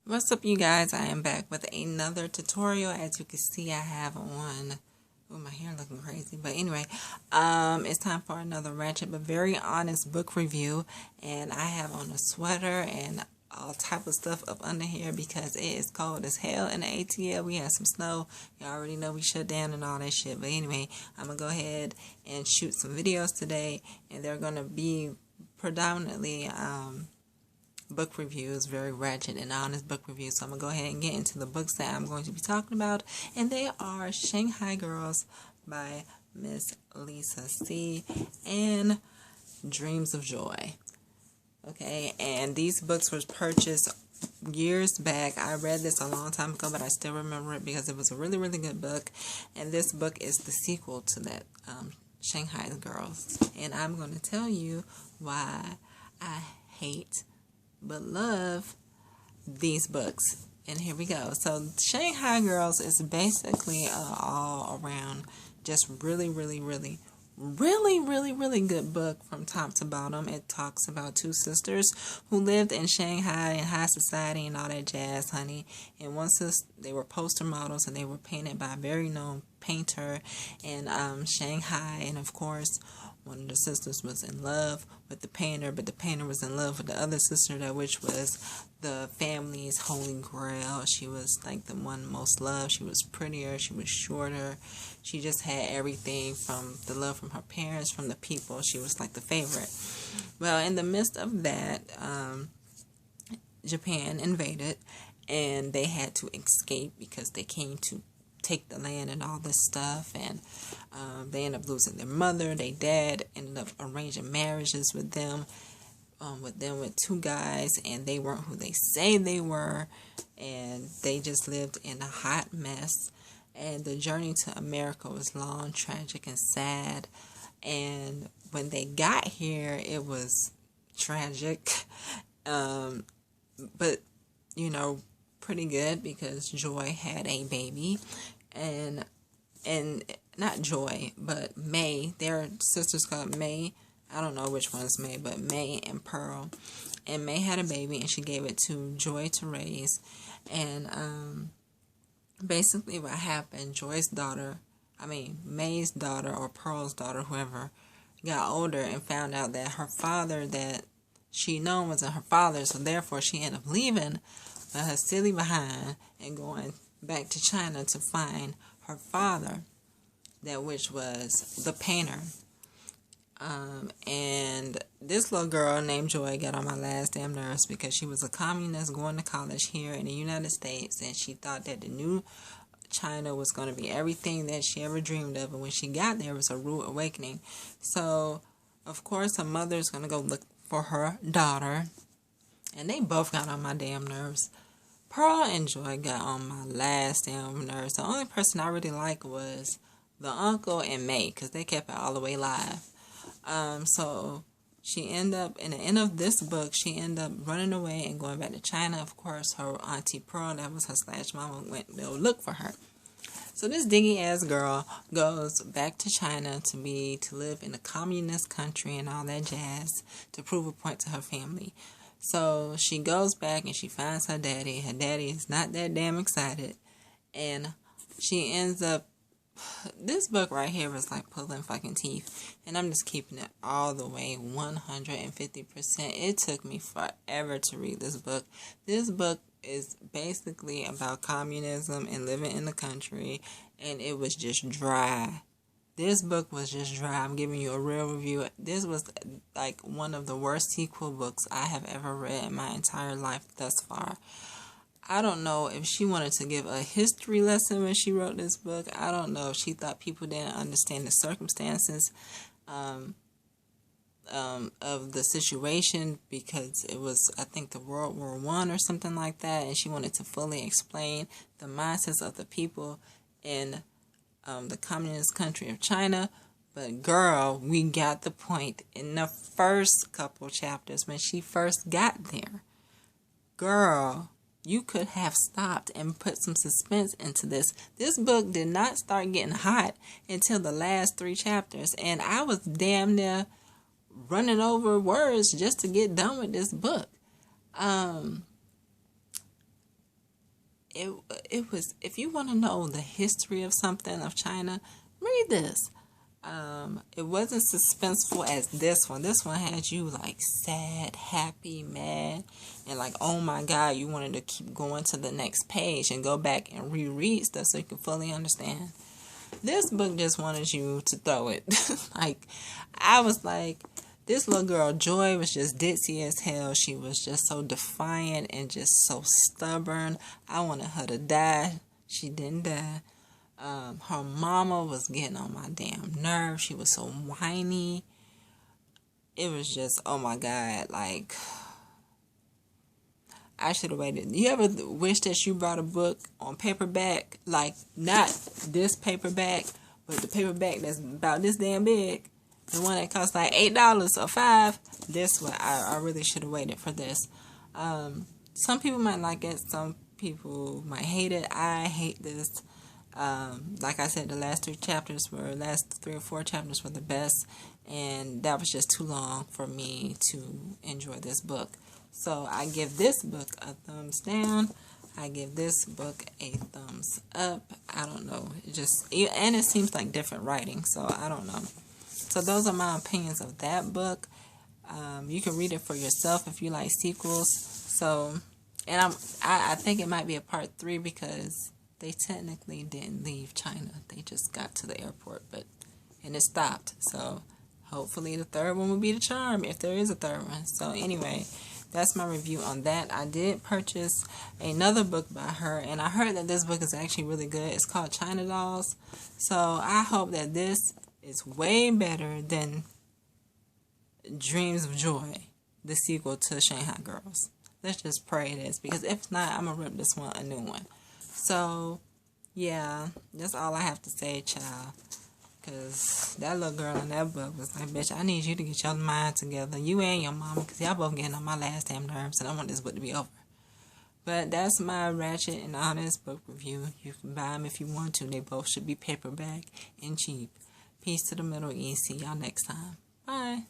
What's up, you guys? I am back with another tutorial. As you can see, I have on, oh, my hair looking crazy, but anyway, it's time for another Ratchet but very honest book review. And I have on a sweater and all type of stuff up under here because it is cold as hell in the ATL. We had some snow. You already know we shut down and all that shit, but anyway, I'm gonna go ahead and shoot some videos today, and they're gonna be predominantly book reviews, very ratchet and honest book reviews. So I'm going to go ahead and get into the books that I'm going to be talking about. And they are Shanghai Girls by Miss Lisa C. and Dreams of Joy. Okay, and these books were purchased years back. I read this a long time ago, but I still remember it because it was a really, really good book. And this book is the sequel to that, Shanghai Girls. And I'm going to tell you why I hate but love these books. And here we go. So Shanghai Girls is basically all around just really good book from top to bottom. It talks about two sisters who lived in Shanghai in high society and all that jazz, honey. And one sister, they were poster models, and they were painted by a very known painter in Shanghai. And of course, one of the sisters was in love with the painter, but the painter was in love with the other sister, that which was the family's holy grail. She was like the one most loved. She was prettier. She was shorter. She just had everything from the love from her parents, from the people. She was like the favorite. Well, in the midst of that, Japan invaded, and they had to escape because they came to take the land and all this stuff, and they ended up losing their mother. Their dad ended up arranging marriages with them with two guys, and they weren't who they say they were, and they just lived in a hot mess. And the journey to America was long, tragic, and sad. And when they got here, it was tragic, but you know, pretty good because Joy had a baby. And not Joy, but May. Their sisters called May. I don't know which one's May, but May and Pearl. And May had a baby, and she gave it to Joy to raise. And basically what happened, May's daughter or Pearl's daughter, whoever, got older and found out that her father that she known wasn't her father, so therefore she ended up leaving her silly behind and going back to China to find her father, that which was the painter. And this little girl named Joy got on my last damn nerves because she was a communist going to college here in the United States, and she thought that the new China was going to be everything that she ever dreamed of. And when she got there, it was a rude awakening. So, of course, her mother's going to go look for her daughter, and they both got on my damn nerves. Pearl and Joy got on my last damn nerves. The only person I really liked was the uncle and May, because they kept it all the way live. So she ended up, in the end of this book, she ended up running away and going back to China. Of course, her auntie Pearl, that was her slash mama, went to look for her. So this dingy ass girl goes back to China to live in a communist country and all that jazz to prove a point to her family. So she goes back and she finds her daddy. Her daddy is not that damn excited. And she ends up... This book right here was like pulling fucking teeth. And I'm just keeping it all the way 150%. It took me forever to read this book. This book is basically about communism and living in the country. And it was just dry. This book was just dry. I'm giving you a real review. This was like one of the worst sequel books I have ever read in my entire life thus far. I don't know if she wanted to give a history lesson when she wrote this book. I don't know if she thought people didn't understand the circumstances of the situation, because it was, I think, the World War I or something like that, and she wanted to fully explain the mindsets of the people in the communist country of China. But girl, we got the point in the first couple chapters when she first got there. Girl, you could have stopped and put some suspense into this. This book did not start getting hot until the last 3 chapters, and I was damn near running over words just to get done with this book. it was, if you want to know the history of something, of China, read this. It wasn't suspenseful as this one. This one had you like sad, happy, mad, and like, oh my God, you wanted to keep going to the next page and go back and reread stuff so you can fully understand. This book just wanted you to throw it. Like, I was like, this little girl, Joy, was just ditzy as hell. She was just so defiant and just so stubborn. I wanted her to die. She didn't die. Her mama was getting on my damn nerves. She was so whiny. It was just, oh my God, like, I should have waited. You ever wish that you brought a book on paperback? Like, not this paperback, but the paperback that's about this damn big. The one that costs like $8 or $5. This one, I really should have waited for this. Some people might like it. Some people might hate it. I hate this. Like I said, the last 3 or 4 chapters were the best. And that was just too long for me to enjoy this book. So I give this book a thumbs down. I give this book a thumbs up. I don't know. And it seems like different writing. So I don't know. So those are my opinions of that book. You can read it for yourself if you like sequels. So, and I think it might be a part 3 because they technically didn't leave China. They just got to the airport, and it stopped. So hopefully the 3rd one will be the charm, if there is a 3rd one. So anyway, that's my review on that. I did purchase another book by her, and I heard that this book is actually really good. It's called China Dolls. So I hope that this is way better than Dreams of Joy, the sequel to Shanghai Girls. Let's just pray it is, because if not, I'm going to rip this one a new one. So, yeah, that's all I have to say, child. Because that little girl in that book was like, bitch, I need you to get your mind together. You and your mama, because y'all both getting on my last damn nerves, and I want this book to be over. But that's my Ratchett and Honest book review. You can buy them if you want to. They both should be paperback and cheap. Peace to the Middle East. See y'all next time. Bye.